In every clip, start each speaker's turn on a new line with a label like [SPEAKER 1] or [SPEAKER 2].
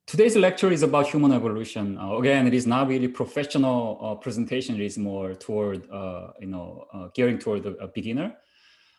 [SPEAKER 1] Today's lecture is about human evolution. Again, it is not really professional presentation. It is more toward, gearing toward a beginner.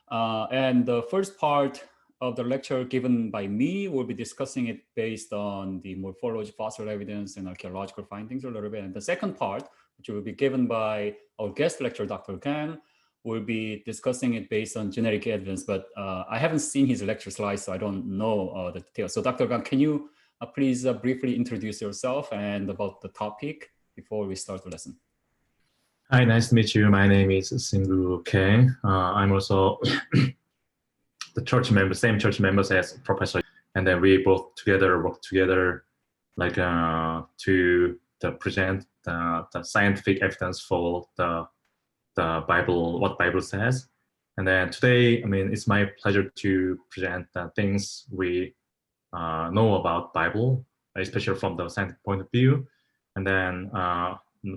[SPEAKER 1] And the first part of the lecture given by me will be discussing it based on the morphology, fossil evidence, and archaeological findings a little bit. And the second part, which will be given by our guest lecturer, Dr. Gan, will be discussing it based on genetic evidence. But I haven't seen his lecture slides, so I don't know the details. So Dr. Gan, can you please briefly introduce yourself and about the topic before we start the lesson?
[SPEAKER 2] Hi, nice to meet you. My name is Singru Kang. I'm also the church member, same church members as Professor. And then we both work together like to present the scientific evidence for the Bible, what Bible says. And then today, I mean, it's my pleasure to present the things we know about Bible, especially from the scientific point of view, and then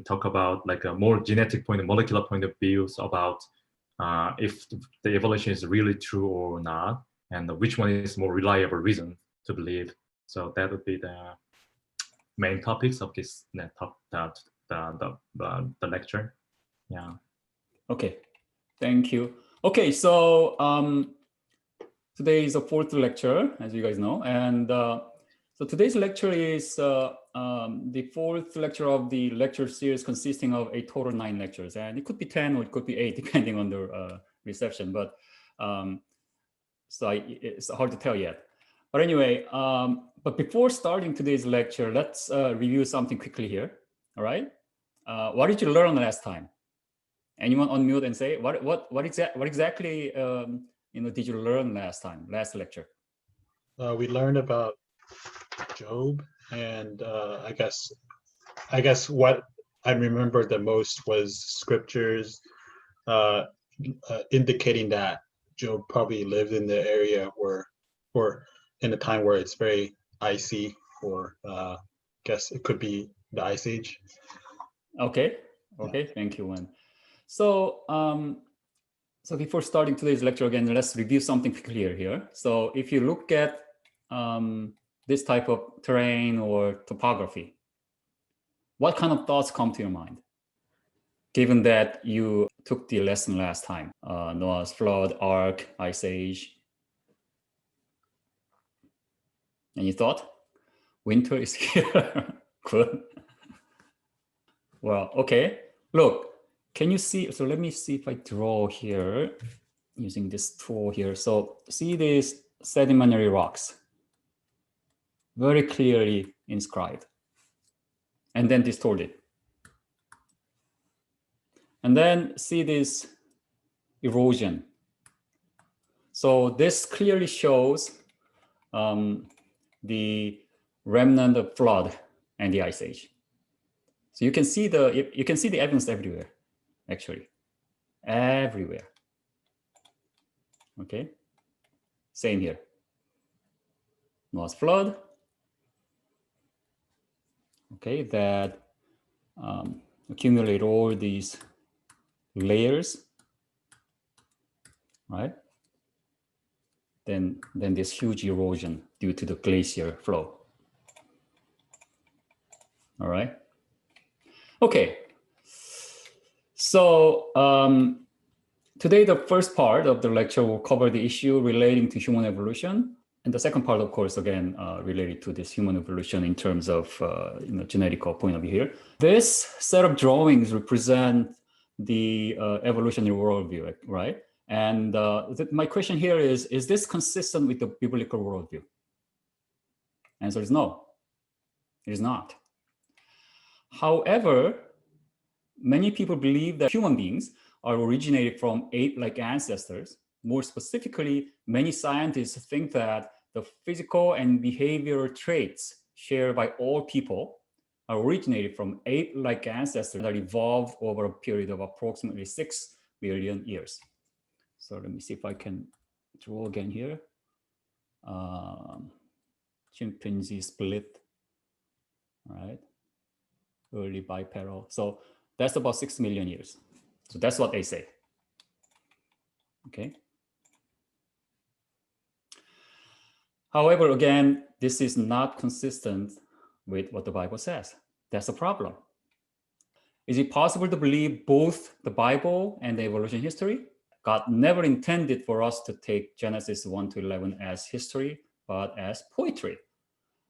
[SPEAKER 2] talk about like a more genetic point, molecular point of views about if the evolution is really true or not, and which one is more reliable reason to believe. So that would be the main topics of this the lecture. Yeah.
[SPEAKER 1] Okay, thank you. Okay, so today is the fourth lecture, as you guys know, and so today's lecture is the fourth lecture of the lecture series consisting of a total 9 lectures, and it could be 10 or it could be 8 depending on the reception, but it's hard to tell yet. But anyway, but before starting today's lecture, let's review something quickly here. All right, what did you learn last time? Anyone unmute and say what exactly did you learn last lecture?
[SPEAKER 3] We learned about Job, and I guess what I remember the most was scriptures indicating that Job probably lived in the area or in a time where it's very icy, or guess it could be the Ice Age.
[SPEAKER 1] Okay, thank you, Wen. So so before starting today's lecture again, let's review something clear here. So if you look at this type of terrain or topography, what kind of thoughts come to your mind? Given that you took the lesson last time, Noah's flood, Ark, Ice Age. Any thought? Winter is here. Good. Well, okay. Look, can you see? So let me see if I draw here using this tool here. So see these sedimentary rocks, very clearly inscribed and then distorted. And then see this erosion. So this clearly shows the remnant of flood and the Ice Age. So you can see the evidence everywhere, actually, everywhere. Okay, same here. Noah's flood. Okay, that accumulate all these layers, right? Then this huge erosion due to the glacier flow. All right. Okay. So today the first part of the lecture will cover the issue relating to human evolution. And the second part, of course, again, related to this human evolution in terms of genetical point of view here. This set of drawings represent the evolutionary worldview, right? And my question here is this consistent with the biblical worldview? Answer is no, it is not. However, many people believe that human beings are originated from ape-like ancestors. More specifically, many scientists think that the physical and behavioral traits shared by all people are originated from ape-like ancestors that evolved over a period of approximately 6 million years. So let me see if I can draw again here. Chimpanzee split, all right? Early bipedal. So that's about 6 million years. So that's what they say. Okay. However, again, this is not consistent with what the Bible says. That's the problem. Is it possible to believe both the Bible and the evolution history? God never intended for us to take Genesis 1 to 11 as history, but as poetry.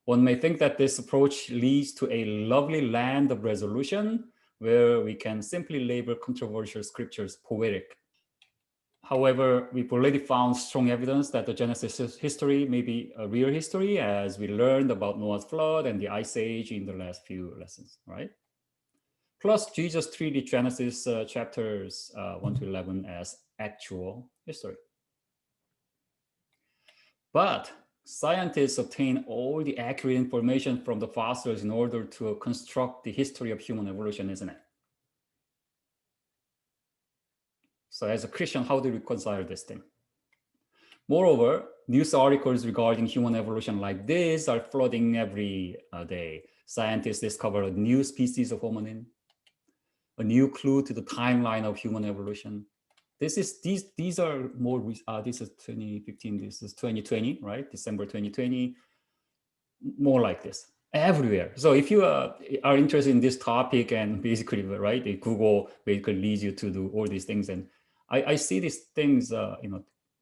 [SPEAKER 1] One may think that this approach leads to a lovely land of resolution where we can simply label controversial scriptures poetic. However, we've already found strong evidence that the Genesis history may be a real history, as we learned about Noah's flood and the Ice Age in the last few lessons, right? Plus, Jesus treated Genesis chapters 1 to 11 as actual history. But scientists obtain all the accurate information from the fossils in order to construct the history of human evolution, isn't it? So as a Christian, how do we reconcile this thing? Moreover, news articles regarding human evolution like this are flooding every day. Scientists discover a new species of hominin, a new clue to the timeline of human evolution. These are more, this is 2015, this is 2020, right? December 2020, more like this everywhere. So if you are interested in this topic and basically, right, Google basically leads you to do all these things. And I see these things,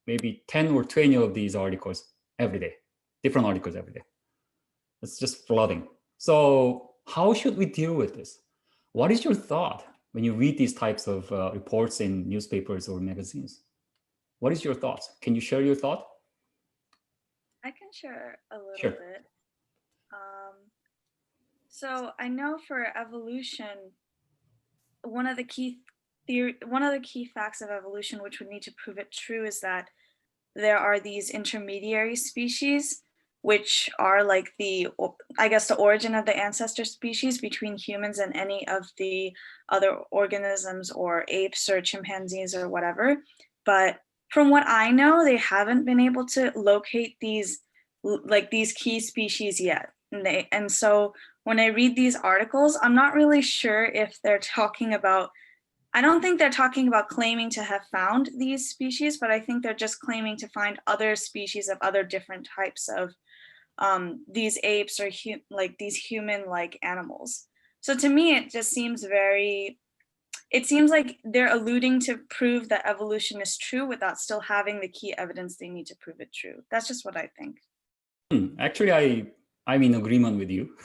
[SPEAKER 1] maybe 10 or 20 of these articles every day, different articles every day. It's just flooding. So how should we deal with this? What is your thought when you read these types of reports in newspapers or magazines? What is your thoughts? Can you share your thought?
[SPEAKER 4] I can share a little
[SPEAKER 1] Sure.
[SPEAKER 4] bit. So I know for evolution, one of the key facts of evolution, which would need to prove it true, is that there are these intermediary species, which are like the origin of the ancestor species between humans and any of the other organisms or apes or chimpanzees or whatever. But from what I know, they haven't been able to locate these key species yet. And so when I read these articles, I'm not really sure if they're talking about, I don't think they're talking about claiming to have found these species, but I think they're just claiming to find other species of other different types of these apes or these human-like animals. So to me, it just seems it seems like they're alluding to prove that evolution is true without still having the key evidence they need to prove it true. That's just what I think.
[SPEAKER 1] Actually, I'm in agreement with you.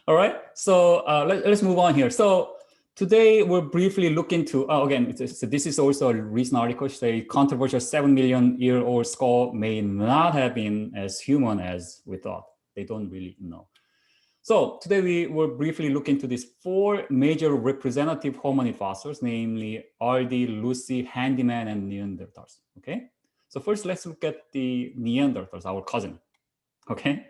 [SPEAKER 1] All right, so let's move on here. So today we'll briefly look into, again, so this is also a recent article, say controversial 7 million year old skull may not have been as human as we thought. They don't really know. So today we will briefly look into these 4 major representative hominid fossils, namely Aldi, Lucy, Handyman, and Neanderthals, okay? So first let's look at the Neanderthals, our cousin, okay?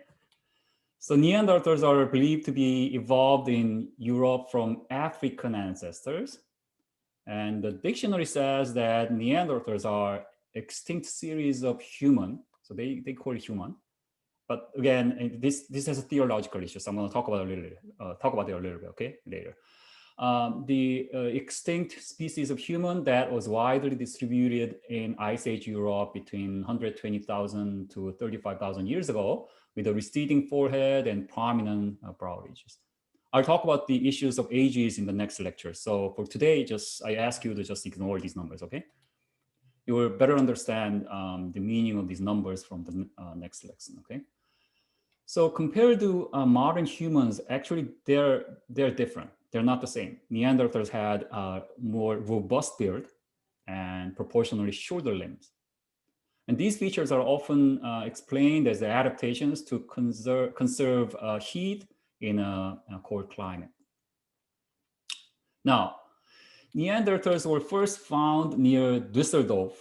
[SPEAKER 1] So Neanderthals are believed to be evolved in Europe from African ancestors. And the dictionary says that Neanderthals are extinct series of human. So they call it human. But again, this has a theological issue. So I'm going to talk about it a little bit, okay, later. The extinct species of human that was widely distributed in Ice Age Europe between 120,000 to 35,000 years ago, with a receding forehead and prominent brow ridges. I'll talk about the issues of ages in the next lecture. So for today, I ask you to just ignore these numbers, okay? You will better understand the meaning of these numbers from the next lesson, okay? So compared to modern humans, actually they're different. They're not the same. Neanderthals had a more robust beard and proportionally shorter limbs. And these features are often explained as adaptations to conserve heat in a cold climate. Now, Neanderthals were first found near Düsseldorf,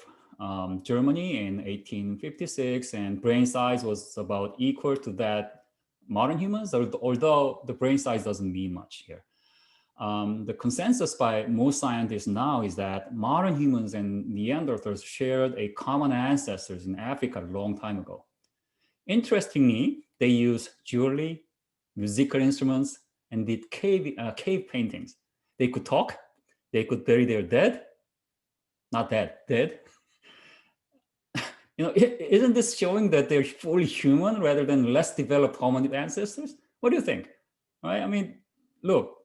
[SPEAKER 1] Germany in 1856, and brain size was about equal to that modern humans, although the brain size doesn't mean much here. The consensus by most scientists now is that modern humans and Neanderthals shared a common ancestors in Africa a long time ago. Interestingly, they used jewelry, musical instruments, and did cave paintings. They could talk, they could bury their dead, not dead, dead. Isn't this showing that they're fully human rather than less developed hominid ancestors? What do you think? Right? I mean, look,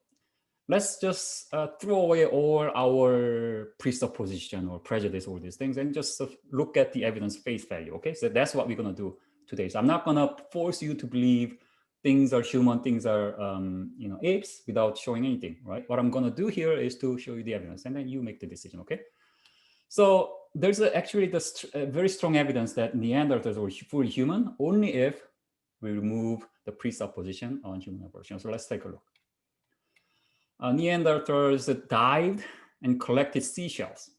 [SPEAKER 1] let's just throw away all our presupposition or prejudice, all these things, and just look at the evidence face value. Okay, so that's what we're gonna do today. So I'm not gonna force you to believe things are human, things are apes without showing anything, right? What I'm gonna do here is to show you the evidence, and then you make the decision. Okay. So there's actually this very strong evidence that Neanderthals were fully human only if we remove the presupposition on human evolution. So let's take a look. Neanderthals dived and collected seashells.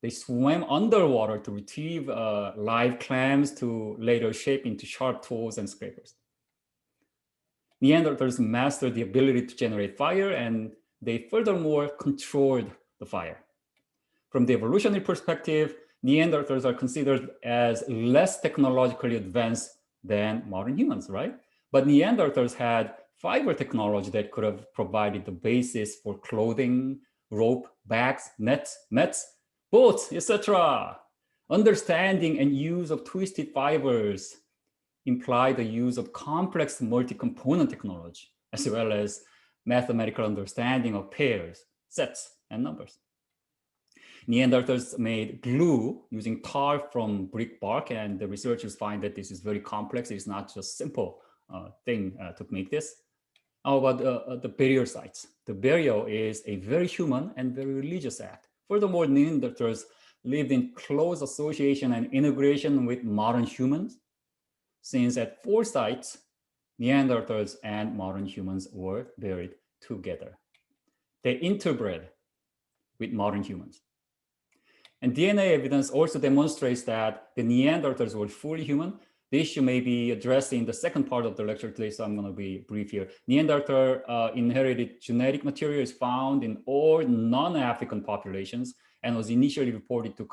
[SPEAKER 1] They swam underwater to retrieve live clams to later shape into sharp tools and scrapers. Neanderthals mastered the ability to generate fire, and they furthermore controlled the fire. From the evolutionary perspective, Neanderthals are considered as less technologically advanced than modern humans, right? But Neanderthals had fiber technology that could have provided the basis for clothing, rope, bags, nets, boats, etc. Understanding and use of twisted fibers imply the use of complex multi-component technology, as well as mathematical understanding of pairs, sets, and numbers. Neanderthals made glue using tar from brick bark, and the researchers find that this is very complex. It's not just simple thing to make this. How about the burial sites? The burial is a very human and very religious act. Furthermore, Neanderthals lived in close association and integration with modern humans, since at 4 sites, Neanderthals and modern humans were buried together. They interbred with modern humans. And DNA evidence also demonstrates that the Neanderthals were fully human. The issue may be addressed in the second part of the lecture today, so I'm going to be brief here. Neanderthal inherited genetic material is found in all non-African populations and was initially reported to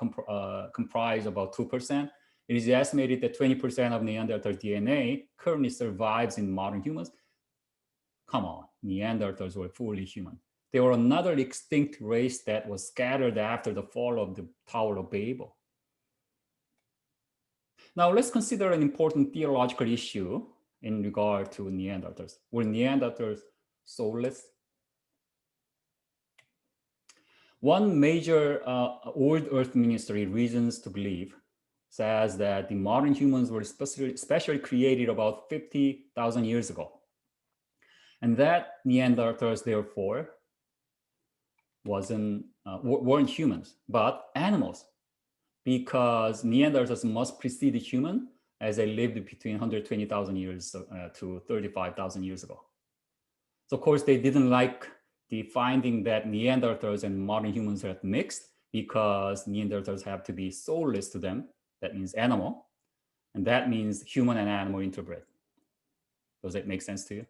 [SPEAKER 1] comprise about 2%. It is estimated that 20% of Neanderthal DNA currently survives in modern humans. Come on, Neanderthals were fully human. They were another extinct race that was scattered after the fall of the Tower of Babel. Now let's consider an important theological issue in regard to Neanderthals. Were Neanderthals soulless? One major old Earth ministry reasons to believe says that the modern humans were specially created about 50,000 years ago. And that Neanderthals, therefore, weren't humans, but animals, because Neanderthals must precede the human as they lived between 120,000 years to 35,000 years ago. So of course, they didn't like the finding that Neanderthals and modern humans had mixed, because Neanderthals have to be soulless to them. That means animal, and that means human and animal interbred. Does that make sense to you?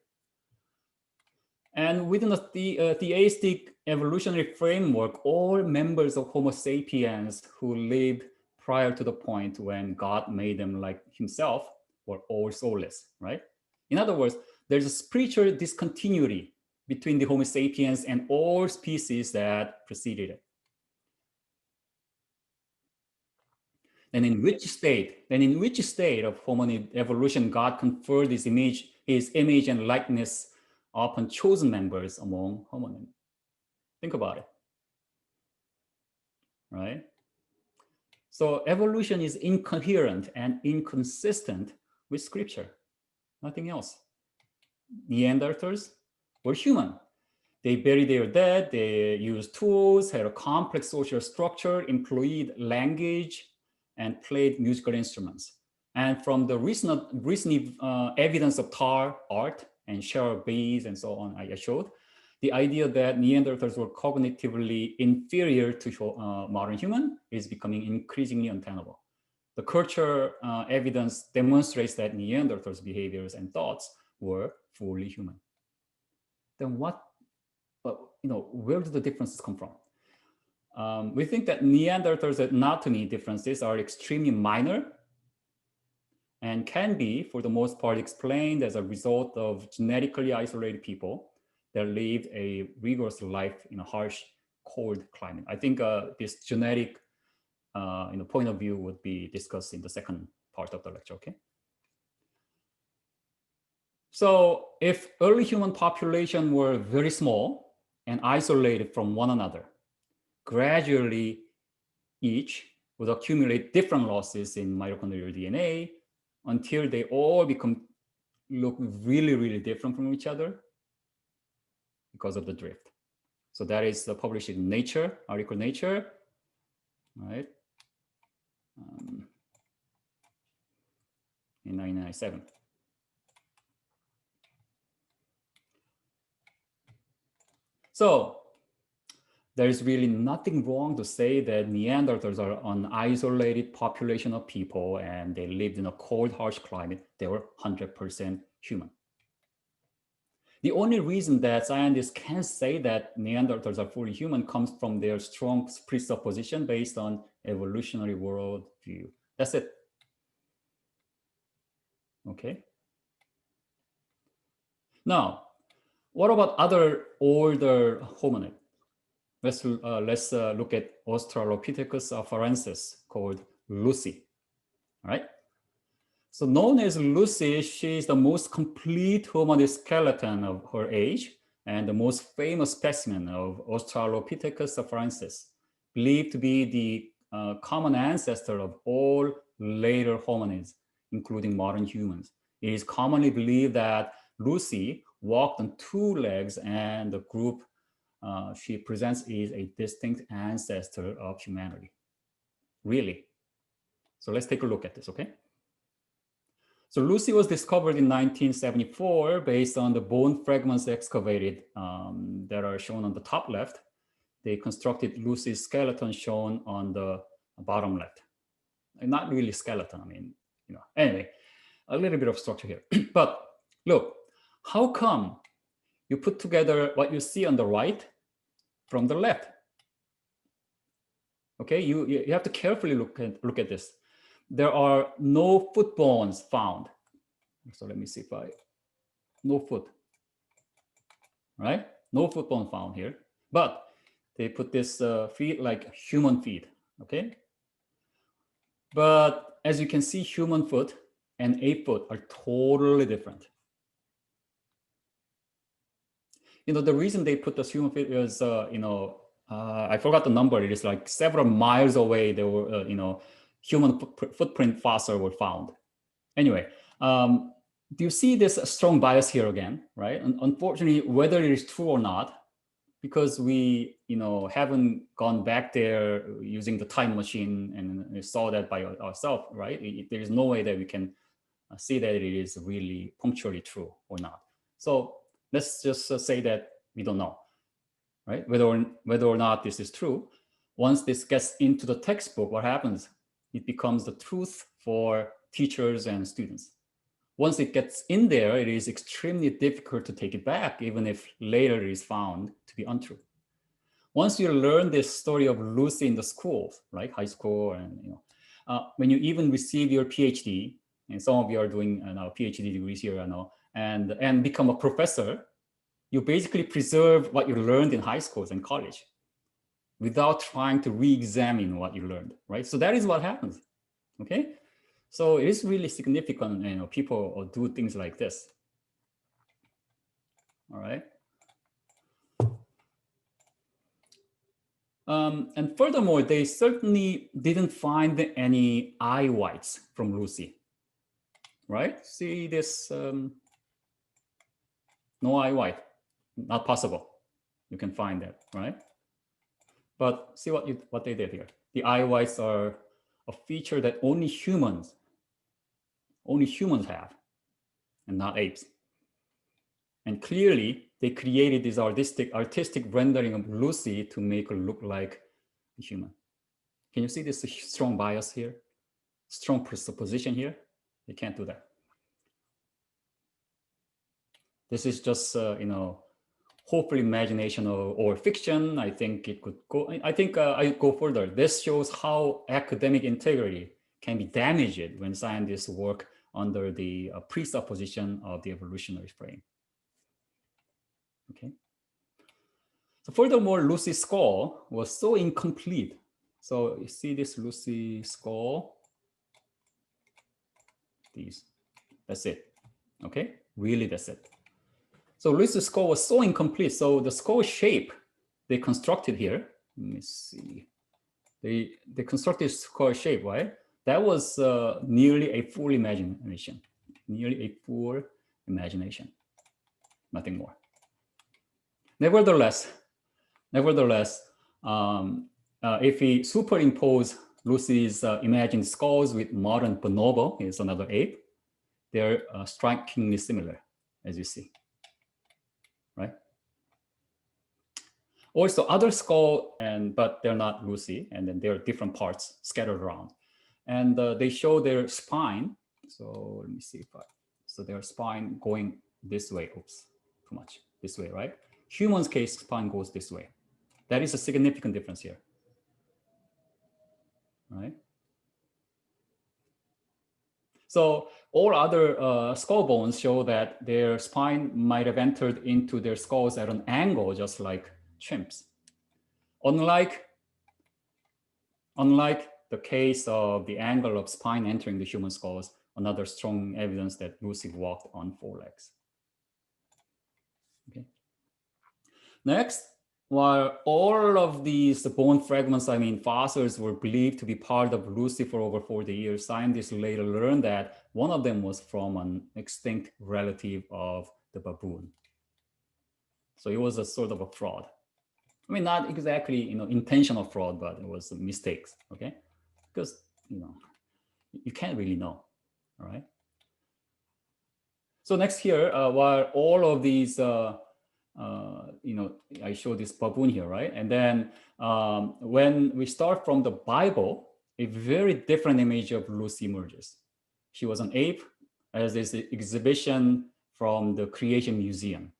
[SPEAKER 1] And within the theistic evolutionary framework, all members of Homo sapiens who lived prior to the point when God made them like himself were all soulless, right? In other words, there's a spiritual discontinuity between the Homo sapiens and all species that preceded it. And in which state of hominid evolution God conferred his image and likeness upon chosen members among hominid? Think about it, right? So evolution is incoherent and inconsistent with scripture, nothing else. Neanderthals were human. They buried their dead, they used tools, had a complex social structure, employed language, and played musical instruments. And from the recent evidence of tar art and shell beads and so on I showed, the idea that Neanderthals were cognitively inferior to modern human is becoming increasingly untenable. The cultural evidence demonstrates that Neanderthals' behaviors and thoughts were fully human. Then where do the differences come from? We think that Neanderthals' anatomy differences are extremely minor and can be, for the most part, explained as a result of genetically isolated people that lived a rigorous life in a harsh, cold climate. I think this genetic point of view would be discussed in the second part of the lecture, okay? So if early human population were very small and isolated from one another, gradually each would accumulate different losses in mitochondrial DNA until they all look really, really different from each other because of the drift. So that is published in Nature, article Nature, right? In 1997. So there's really nothing wrong to say that Neanderthals are an isolated population of people and they lived in a cold, harsh climate. They were 100% human. The only reason that scientists can say that Neanderthals are fully human comes from their strong presupposition based on evolutionary worldview. That's it. Okay. Now, what about other older hominid? Let's look at Australopithecus afarensis, called Lucy. All right. So known as Lucy, she is the most complete hominid skeleton of her age and the most famous specimen of Australopithecus afarensis, believed to be the common ancestor of all later hominids, including modern humans. It is commonly believed that Lucy walked on two legs, and the group she presents is a distinct ancestor of humanity. Really? So let's take a look at this, okay? So Lucy was discovered in 1974 based on the bone fragments excavated that are shown on the top left. They constructed Lucy's skeleton shown on the bottom left. And not really skeleton, I mean, anyway, a little bit of structure here. But look, how come you put together what you see on the right from the left? Okay, you have to carefully look at this. There are no foot bones found. So let me see if no foot, right? No foot bone found here, but they put this feet like human feet, okay? But as you can see, human foot and ape foot are totally different. The reason they put this human feet is, I forgot the number. It is like several miles away. There were, human footprint fossil were found. Anyway, do you see this strong bias here again, right? And unfortunately, whether it is true or not, because we, haven't gone back there using the time machine and saw that by ourselves, right? There is no way that we can see that it is really punctually true or not. So let's just say that we don't know, right? Whether or not this is true. Once this gets into the textbook, what happens? It becomes the truth for teachers and students. Once it gets in there, it is extremely difficult to take it back, even if later it is found to be untrue. Once you learn this story of Lucy in the schools, right, high school, and when you even receive your PhD, and some of you are doing PhD degrees here, and become a professor, you basically preserve what you learned in high schools and college without trying to re-examine what you learned, right? So that is what happens, okay? So it is really significant, people do things like this, all right? And furthermore, they certainly didn't find any eye whites from Lucy, right? See this, no eye white, not possible. You can find that, right? But see what they did here. The eye whites are a feature that only humans have, and not apes. And clearly, they created this artistic rendering of Lucy to make her look like a human. Can you see this strong bias here? Strong presupposition here? They can't do that. This is just, hopefully imagination or fiction. I think it could go, I think I go further. This shows how academic integrity can be damaged when scientists work under the presupposition of the evolutionary frame. Okay. So furthermore, Lucy's skull was so incomplete. So you see this Lucy skull, that's it, okay? Really, that's it. So Lucy's skull was so incomplete. So the skull shape they constructed here, let me see. They constructed skull shape, right? That was nearly a full imagination. Nearly a full imagination. Nothing more. Nevertheless, if we superimpose Lucy's imagined skulls with modern bonobo, is another ape, they're strikingly similar, as you see, right? Also, other skull, but they're not Lucy, and then there are different parts scattered around, and they show their spine. So let me see if so their spine going this way. Oops, too much. This way, right? Human's case spine goes this way. That is a significant difference here, right? So all other skull bones show that their spine might have entered into their skulls at an angle, just like chimps. Unlike the case of the angle of spine entering the human skulls, another strong evidence that Lucy walked on four legs. Okay. Next, while all of these bone fragments, fossils, were believed to be part of Lucy for over 40 years, scientists later learned that one of them was from an extinct relative of the baboon. So it was a sort of a fraud. Not exactly, intentional fraud, but it was mistakes, okay? Because, you can't really know, all right? So next here, while all of these, I show this baboon here, right? And then when we start from the Bible, a very different image of Lucy emerges. She was an ape, as this exhibition from the Creation Museum.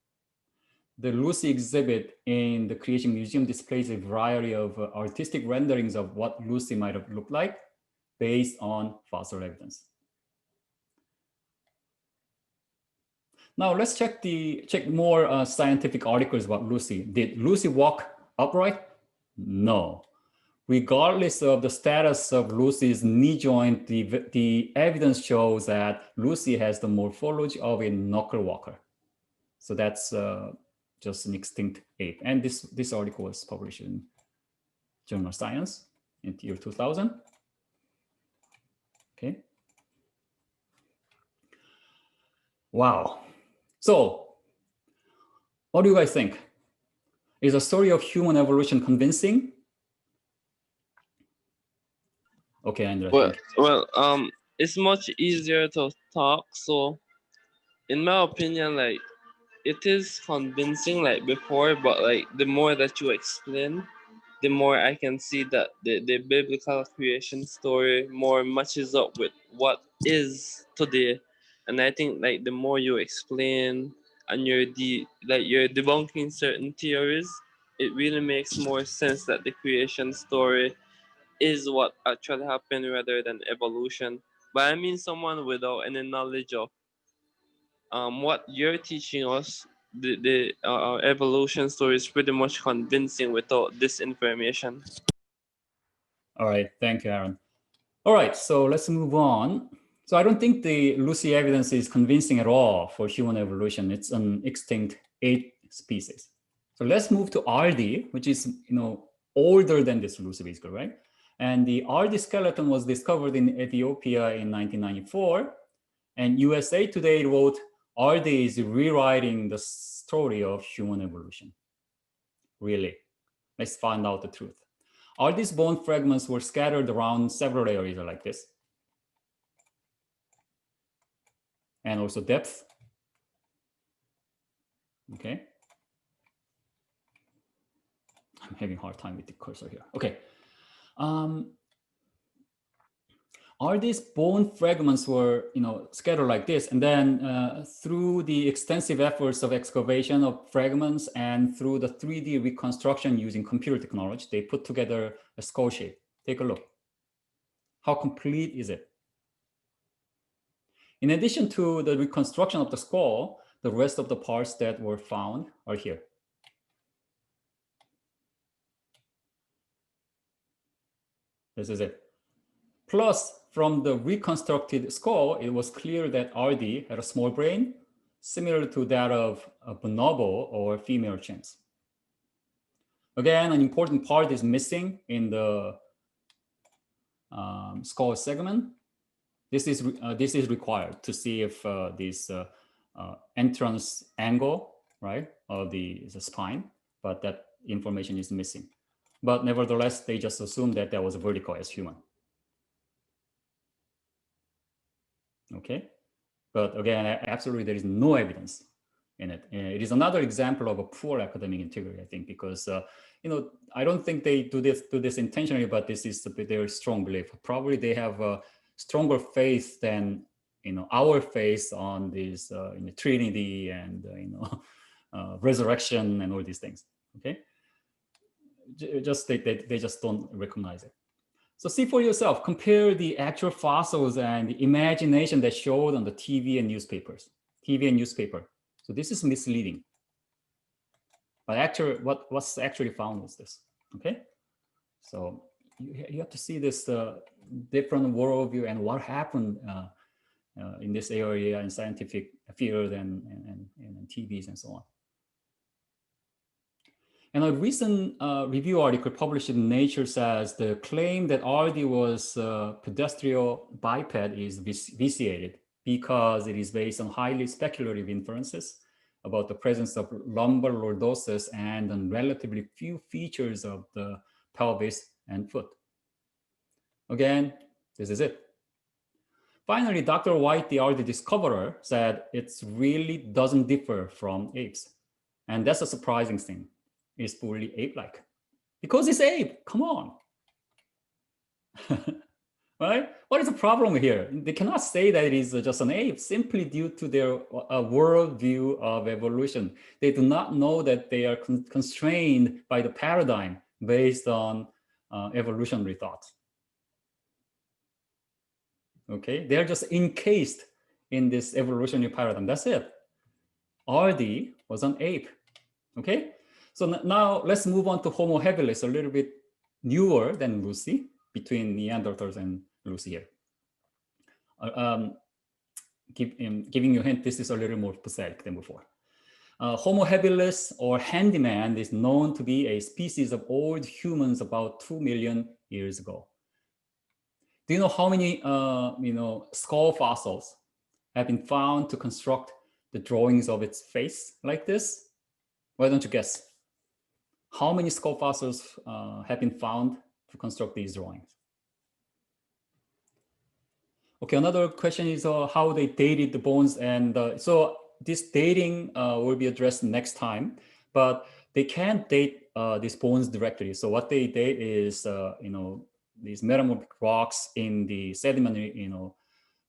[SPEAKER 1] The Lucy exhibit in the Creation Museum displays a variety of artistic renderings of what Lucy might have looked like based on fossil evidence. Now let's check more scientific articles about Lucy. Did Lucy walk upright? No. Regardless of the status of Lucy's knee joint, the evidence shows that Lucy has the morphology of a knuckle walker. So that's just an extinct ape. And this article was published in Journal of Science in the year 2000. Okay. Wow. So what do you guys think? Is the story of human evolution convincing? Okay, Andrea.
[SPEAKER 5] It's much easier to talk. So in my opinion, like, it is convincing like before, but like the more that you explain, the more I can see that the biblical creation story more matches up with what is today. And I think like the more you explain and you're debunking certain theories, it really makes more sense that the creation story is what actually happened rather than evolution. But I mean someone without any knowledge of what you're teaching us, the evolution story is pretty much convincing without this information.
[SPEAKER 1] All right, thank you, Aaron. All right, so let's move on. So I don't think the Lucy evidence is convincing at all for human evolution. It's an extinct ape species. So let's move to RD, which is older than this Lucy, basically, right? And the RD skeleton was discovered in Ethiopia in 1994. And USA Today wrote, RD is rewriting the story of human evolution. Really? Let's find out the truth. RD's bone fragments were scattered around several areas like this. And also depth. Okay. I'm having a hard time with the cursor here. Okay. All these bone fragments were, scattered like this, and then through the extensive efforts of excavation of fragments and through the 3D reconstruction using computer technology, they put together a skull shape. Take a look. How complete is it? In addition to the reconstruction of the skull, the rest of the parts that were found are here. This is it. Plus, from the reconstructed skull, it was clear that RD had a small brain, similar to that of a bonobo or female chimps. Again, an important part is missing in the skull segment. This is required to see if this entrance angle, right, of the spine, but that information is missing. But nevertheless, they just assume that that was vertical as human. Okay, but again, absolutely, there is no evidence in it. It is another example of a poor academic integrity, I think, because I don't think they do this intentionally, but this is their strong belief. Probably they have a stronger faith than our faith on this Trinity and resurrection and all these things. Okay, just they just don't recognize it. So see for yourself, compare the actual fossils and the imagination that showed on the TV and newspapers. So this is misleading. But actually, what's actually found is this. Okay, so you have to see this different worldview and what happened in this area in scientific field and TVs and so on. And a recent review article published in Nature says the claim that RD was pedestrian biped is vitiated because it is based on highly speculative inferences about the presence of lumbar lordosis and on relatively few features of the pelvis and foot. Again, this is it. Finally, Dr. White, the RD discoverer, said it really doesn't differ from apes. And that's a surprising thing. It's fully ape-like. Because it's ape, come on. Right? What is the problem here? They cannot say that it is just an ape simply due to their worldview of evolution. They do not know that they are constrained by the paradigm based on evolutionary thought. Okay, they're just encased in this evolutionary paradigm. That's it. RD was an ape. Okay, so now let's move on to Homo habilis, a little bit newer than Lucy, between Neanderthals and Lucy here. Giving you a hint, this is a little more pathetic than before. Homo habilis, or handyman, is known to be a species of old humans about 2 million years ago. Do you know how many skull fossils have been found to construct the drawings of its face like this? Why don't you guess? How many skull fossils have been found to construct these drawings? Okay, another question is how they dated the bones, and so this dating will be addressed next time, but they can't date these bones directly. So what they date is these metamorphic rocks in the sedimentary,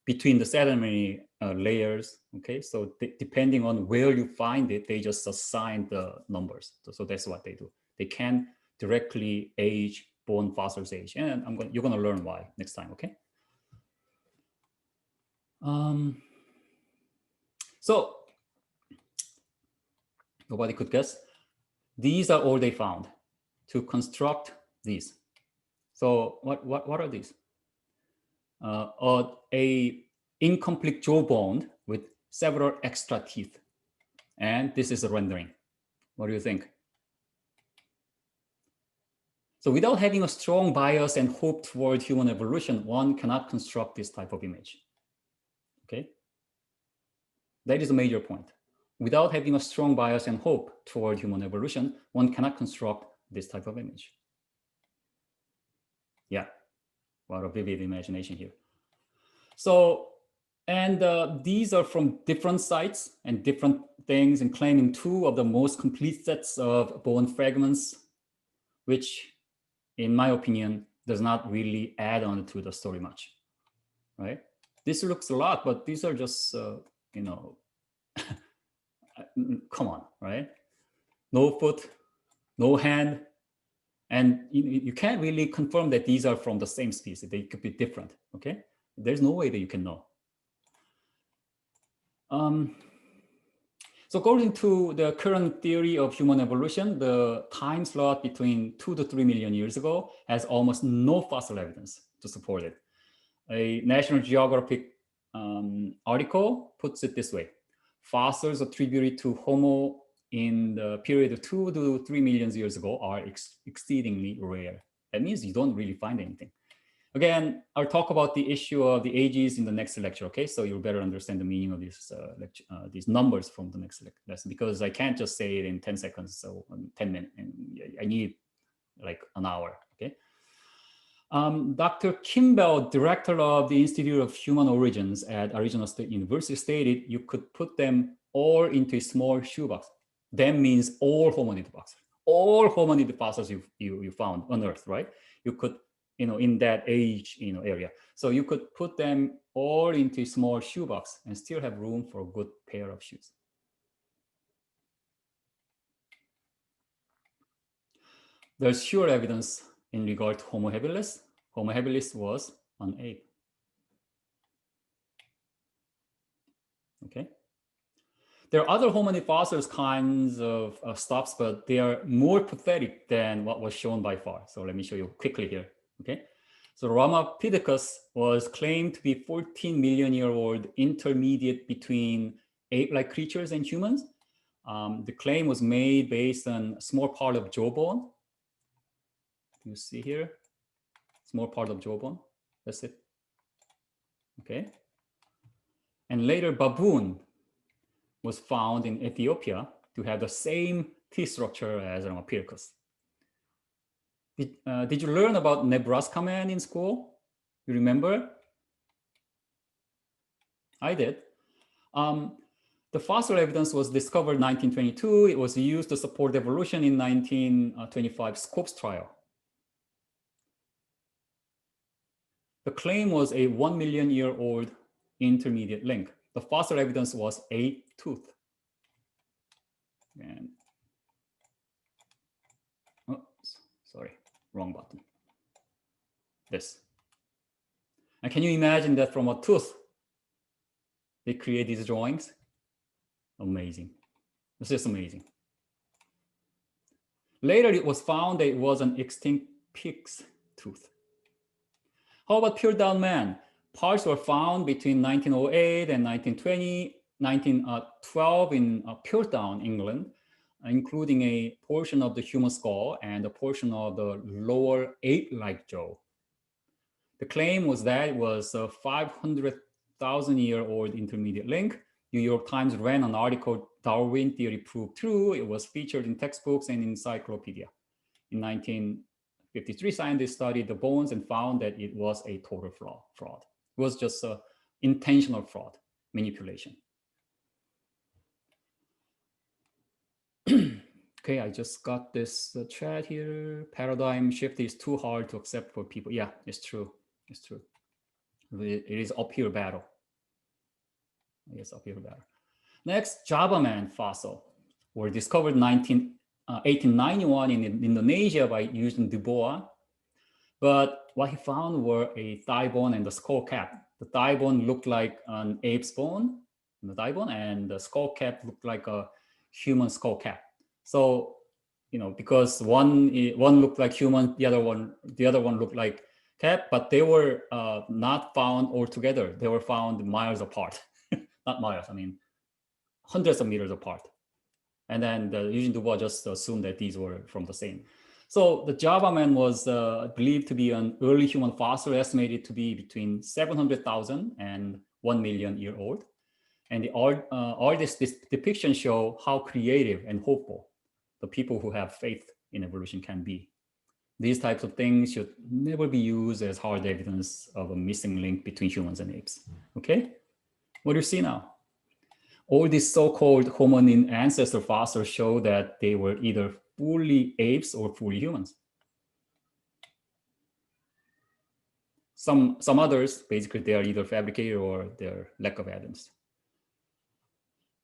[SPEAKER 1] between the sedimentary layers. Okay, so depending on where you find it, they just assign the numbers. So that's what they do. They can't directly age bone fossils age, and you're gonna learn why next time. Okay. So nobody could guess. These are all they found to construct these. So what are these? A incomplete jawbone with several extra teeth, and this is a rendering. What do you think? So without having a strong bias and hope toward human evolution, one cannot construct this type of image. Okay, that is a major point. Without having a strong bias and hope toward human evolution, one cannot construct this type of image. Yeah, what a vivid imagination here. So, and these are from different sites and different things, and claiming 2 of the most complete sets of bone fragments, which, in my opinion, does not really add on to the story much, right? This looks a lot, but these are just, come on, right? No foot, no hand, and you can't really confirm that these are from the same species. They could be different, okay? There's no way that you can know. So according to the current theory of human evolution, the time slot between 2 to 3 million years ago has almost no fossil evidence to support it. A National Geographic article puts it this way: fossils attributed to Homo in the period of 2 to 3 million years ago are exceedingly rare. That means you don't really find anything. Again, I'll talk about the issue of the ages in the next lecture, okay? So you'll better understand the meaning of these numbers from the next lesson, because I can't just say it in 10 seconds, so 10 minutes, and I need like an hour, okay? Dr. Kimball, director of the Institute of Human Origins at Arizona State University, stated you could put them all into a small shoebox. That means all hominid fossils, all hominid fossils you found on Earth, right? You could, in that age, area. So you could put them all into a small shoebox and still have room for a good pair of shoes. There's sure evidence in regard to Homo habilis. Homo habilis was an ape. Okay. There are other hominid fossils kinds of stops, but they are more pathetic than what was shown by far. So let me show you quickly here. Okay. So Ramapithecus was claimed to be 14 million year old intermediate between ape-like creatures and humans. The claim was made based on a small part of jawbone. You see here, small part of jawbone. That's it. Okay. And later, baboon was found in Ethiopia to have the same teeth structure as Ramapithecus. Did you learn about Nebraska man in school? You remember? I did. The fossil evidence was discovered in 1922. It was used to support evolution in 1925 Scopes trial. The claim was a 1 million year old intermediate link. The fossil evidence was 8 tooth. And sorry, wrong button. This. And can you imagine that from a tooth, they create these drawings? Amazing. It's just amazing. Later, it was found that it was an extinct pig's tooth. How about Pure Down Man? Parts were found between 1908 and 1912 in Pure Down, England, including a portion of the human skull and a portion of the lower ape-like jaw. The claim was that it was a 500,000-year-old intermediate link. New York Times ran an article, Darwin Theory Proved True. It was featured in textbooks and encyclopedia. In 1953, scientists studied the bones and found that it was a total fraud. It was just an intentional fraud, manipulation. Okay, I just got this chat here. Paradigm shift is too hard to accept for people. Yeah, it's true. It's true. It is uphill battle. Yes, uphill battle. Next, Java man fossil were discovered in 1891 in Indonesia by using Du Bois. But what he found were a thigh bone and the skull cap. The thigh bone looked like an ape's bone, the thigh bone, and the skull cap looked like a human skull cap. So, because one looked like human, the other one looked like cat, but they were not found all together. They were found miles apart. Not miles, I mean, hundreds of meters apart. And then Eugene Du Bois just assumed that these were from the same. So the Java man was believed to be an early human fossil, estimated to be between 700,000 and 1 million year old. And the artist's depiction show how creative and hopeful the people who have faith in evolution can be. These types of things should never be used as hard evidence of a missing link between humans and apes. Okay? What do you see now? All these so-called hominin ancestor fossils show that they were either fully apes or fully humans. Some others, basically, they are either fabricated or they're lack of evidence.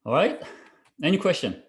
[SPEAKER 1] All right, any question?